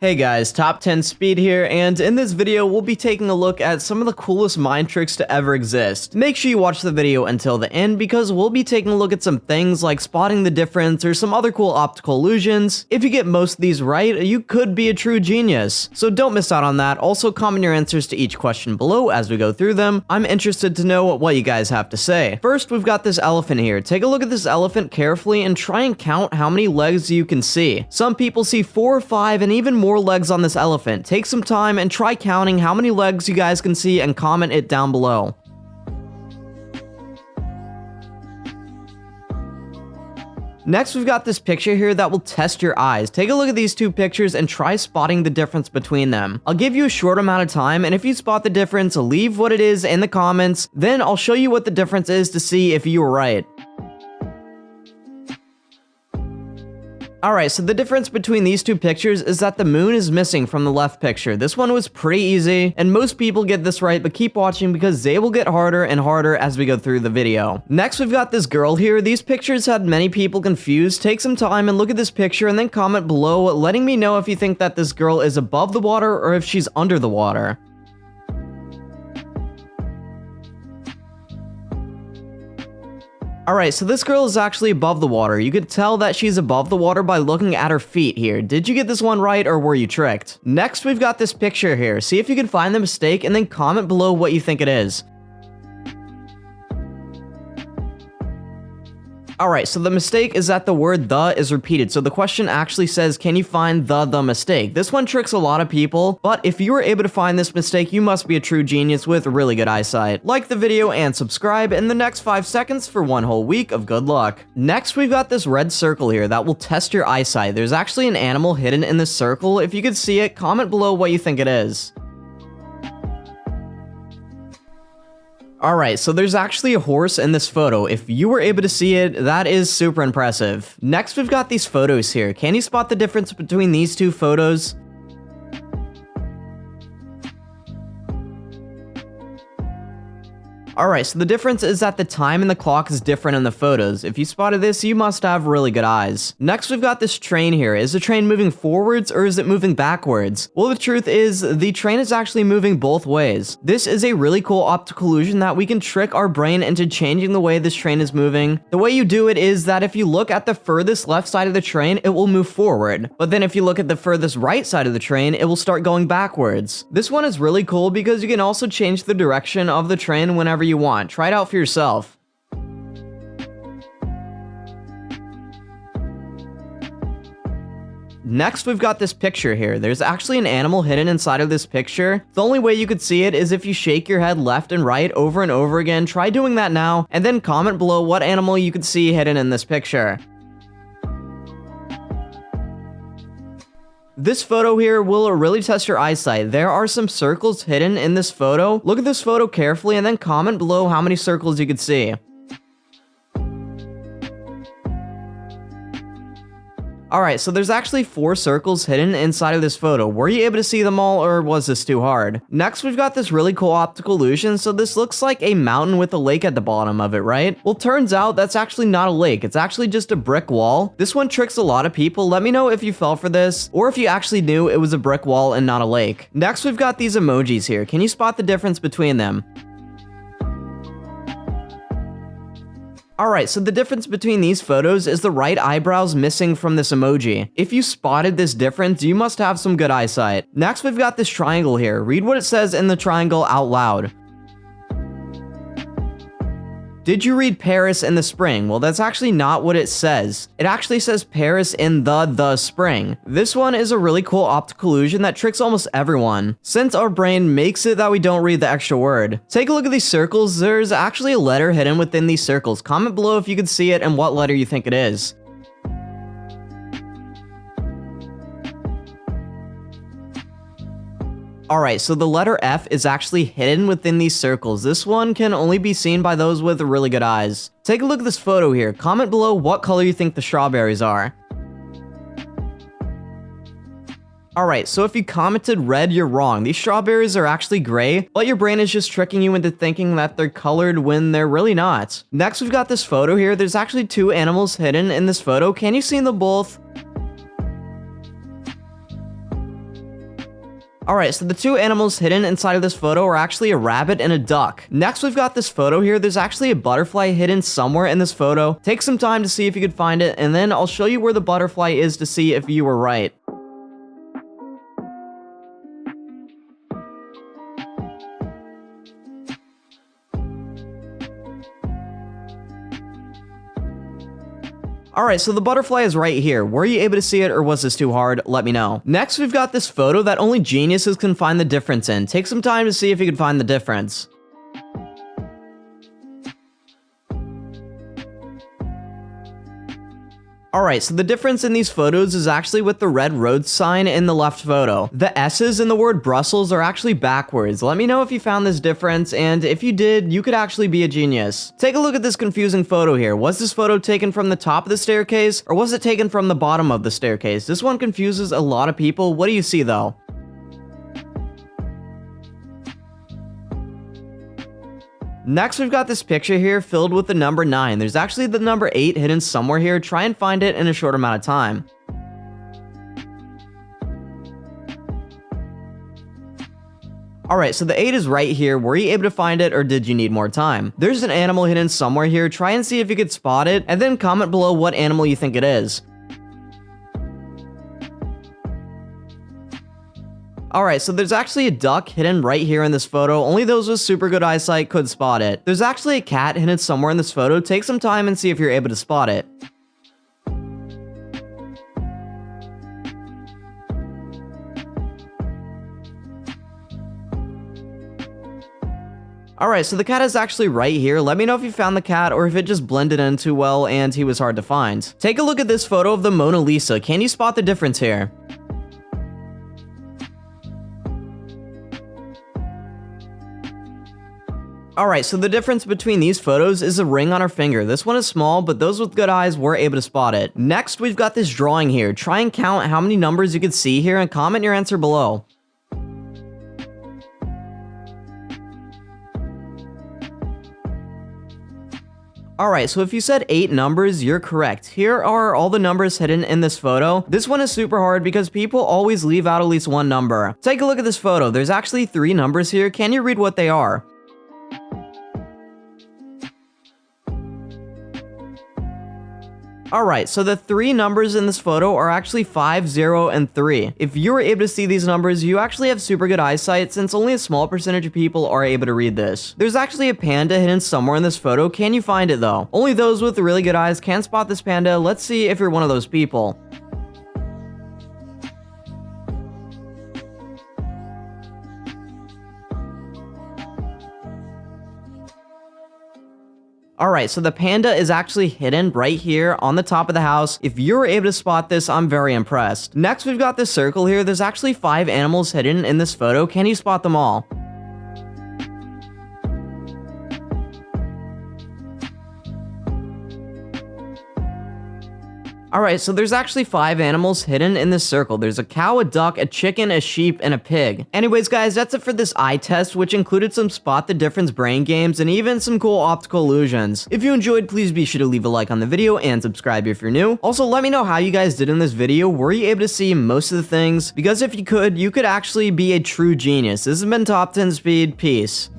Hey guys, Top 10 Speed here, and in this video we'll be taking a look at some of the coolest mind tricks to ever exist. Make sure you watch the video until the end because we'll be taking a look at some things like spotting the difference or some other cool optical illusions. If you get most of these right, you could be a true genius. So don't miss out on that. Also comment your answers to each question below as we go through them. I'm interested to know what you guys have to say. First, we've got this elephant here. Take a look at this elephant carefully and try and count how many legs you can see. Some people see 4 or 5 and even more legs on this elephant. Take some time and try counting how many legs you guys can see and comment it down below. Next, we've got this picture here that will test your eyes. Take a look at these two pictures and try spotting the difference between them. I'll give you a short amount of time, and if you spot the difference, leave what it is in the comments. Then I'll show you what the difference is to see if you were right. Alright, so the difference between these two pictures is that the moon is missing from the left picture. This one was pretty easy, and most people get this right, but keep watching because they will get harder and harder as we go through the video. Next, we've got this girl here. These pictures had many people confused. Take some time and look at this picture and then comment below, letting me know if you think that this girl is above the water or if she's under the water. Alright, so this girl is actually above the water. You could tell that she's above the water by looking at her feet here. Did you get this one right or were you tricked? Next, we've got this picture here. See if you can find the mistake and then comment below what you think it is. Alright, so the mistake is that the word the is repeated. So the question actually says, can you find the mistake? This one tricks a lot of people, but if you were able to find this mistake, you must be a true genius with really good eyesight. Like the video and subscribe in the next 5 seconds for 1 whole week of good luck. Next, we've got this red circle here that will test your eyesight. There's actually an animal hidden in this circle. If you could see it, comment below what you think it is. Alright, so there's actually a horse in this photo. If you were able to see it, that is super impressive. Next, we've got these photos here. Can you spot the difference between these two photos? Alright, so the difference is that the time and the clock is different in the photos. If you spotted this, you must have really good eyes. Next, we've got this train here. Is the train moving forwards or is it moving backwards? Well, the truth is, the train is actually moving both ways. This is a really cool optical illusion that we can trick our brain into changing the way this train is moving. The way you do it is that if you look at the furthest left side of the train, it will move forward. But then if you look at the furthest right side of the train, it will start going backwards. This one is really cool because you can also change the direction of the train whenever you want. Try it out for yourself. Next, we've got this picture here. There's actually an animal hidden inside of this picture. The only way you could see it is if you shake your head left and right over and over again. Try doing that now, and then comment below what animal you could see hidden in this picture. This photo here will really test your eyesight. There are some circles hidden in this photo. Look at this photo carefully and then comment below how many circles you could see. Alright, so there's actually 4 circles hidden inside of this photo. Were you able to see them all or was this too hard? Next, we've got this really cool optical illusion. So this looks like a mountain with a lake at the bottom of it, right? Well, turns out that's actually not a lake. It's actually just a brick wall. This one tricks a lot of people. Let me know if you fell for this or if you actually knew it was a brick wall and not a lake. Next, we've got these emojis here. Can you spot the difference between them? Alright, so the difference between these photos is the right eyebrow's missing from this emoji. If you spotted this difference, you must have some good eyesight. Next, we've got this triangle here. Read what it says in the triangle out loud. Did you read Paris in the spring? Well, that's actually not what it says. It actually says Paris in the spring. This one is a really cool optical illusion that tricks almost everyone, since our brain makes it that we don't read the extra word. Take a look at these circles. There's actually a letter hidden within these circles. Comment below if you can see it and what letter you think it is. Alright, so the letter F is actually hidden within these circles. This one can only be seen by those with really good eyes. Take a look at this photo here. Comment below what color you think the strawberries are. Alright, so if you commented red, you're wrong. These strawberries are actually gray, but your brain is just tricking you into thinking that they're colored when they're really not. Next, we've got this photo here. There's actually 2 animals hidden in this photo. Can you see them both? Alright, so the two animals hidden inside of this photo are actually a rabbit and a duck. Next, we've got this photo here. There's actually a butterfly hidden somewhere in this photo. Take some time to see if you could find it, and then I'll show you where the butterfly is to see if you were right. Alright, so the butterfly is right here. Were you able to see it, or was this too hard? Let me know. Next, we've got this photo that only geniuses can find the difference in. Take some time to see if you can find the difference. Alright, so the difference in these photos is actually with the red road sign in the left photo. The S's in the word Brussels are actually backwards. Let me know if you found this difference, and if you did, you could actually be a genius. Take a look at this confusing photo here. Was this photo taken from the top of the staircase, or was it taken from the bottom of the staircase? This one confuses a lot of people. What do you see though? Next, we've got this picture here filled with the number 9. There's actually the number 8 hidden somewhere here. Try and find it in a short amount of time. Alright, so the 8 is right here. Were you able to find it, or did you need more time? There's an animal hidden somewhere here. Try and see if you could spot it, and then comment below what animal you think it is. Alright, so there's actually a duck hidden right here in this photo. Only those with super good eyesight could spot it. There's actually a cat hidden somewhere in this photo. Take some time and see if you're able to spot it. Alright, so the cat is actually right here. Let me know if you found the cat, or if it just blended in too well and he was hard to find. Take a look at this photo of the Mona Lisa. Can you spot the difference here? Alright, so the difference between these photos is a ring on her finger. This one is small, but those with good eyes were able to spot it. Next, we've got this drawing here. Try and count how many numbers you could see here and comment your answer below. Alright, so if you said 8 numbers, you're correct. Here are all the numbers hidden in this photo. This one is super hard because people always leave out at least one number. Take a look at this photo. There's actually 3 numbers here. Can you read what they are? Alright, so the 3 numbers in this photo are actually 5, 0, and 3. If you were able to see these numbers, you actually have super good eyesight, since only a small percentage of people are able to read this. There's actually a panda hidden somewhere in this photo. Can you find it though? Only those with really good eyes can spot this panda. Let's see if you're one of those people. Alright, so the panda is actually hidden right here on the top of the house. If you were able to spot this, I'm very impressed. Next, we've got this circle here. There's actually 5 animals hidden in this photo. Can you spot them all? Alright, so there's actually 5 animals hidden in this circle. There's a cow, a duck, a chicken, a sheep, and a pig. Anyways, guys, that's it for this eye test, which included some spot the difference brain games and even some cool optical illusions. If you enjoyed, please be sure to leave a like on the video and subscribe if you're new. Also, let me know how you guys did in this video. Were you able to see most of the things? Because if you could actually be a true genius. This has been Top 10 Speed. Peace.